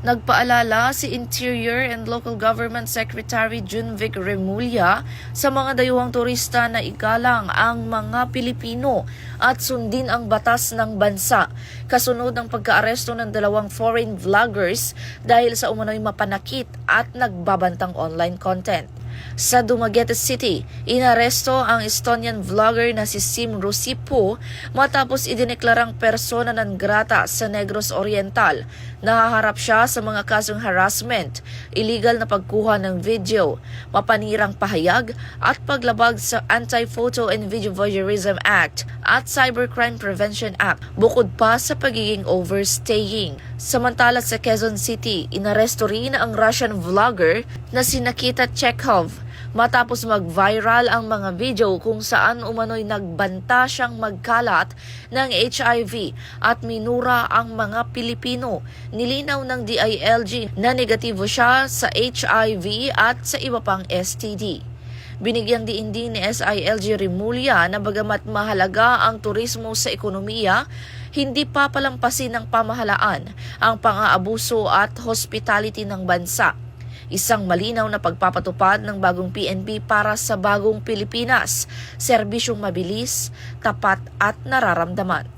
Nagpaalala si Interior and Local Government Secretary Junvic Remulla sa mga dayuhang turista na igalang ang mga Pilipino at sundin ang batas ng bansa kasunod ng pagkaaresto ng 2 foreign vloggers dahil sa umano'y mapanakit at nagbabantang online content. Sa Dumaguete City, inaresto ang Estonian vlogger na si Sim Rusipo matapos idineklarang persona non grata sa Negros Oriental. Nahaharap siya sa mga kasong harassment, illegal na pagkuha ng video, mapanirang pahayag at paglabag sa Anti-Photo and Video Voyeurism Act at Cybercrime Prevention Act, bukod pa sa pagiging overstaying. Samantala sa Quezon City, inaresto rin ang Russian vlogger na si Nikita Chekhov matapos mag-viral ang mga video kung saan umano'y nagbanta siyang magkalat ng HIV at minura ang mga Pilipino. Nilinaw ng DILG na negatibo siya sa HIV at sa iba pang STD. Binigyang diin din ni SILG Remulla na bagamat mahalaga ang turismo sa ekonomiya, hindi papalampasin ng pamahalaan ang pang-aabuso at hospitality ng bansa. Isang malinaw na pagpapatupad ng bagong PNP para sa bagong Pilipinas, serbisyong mabilis, tapat at nararamdaman.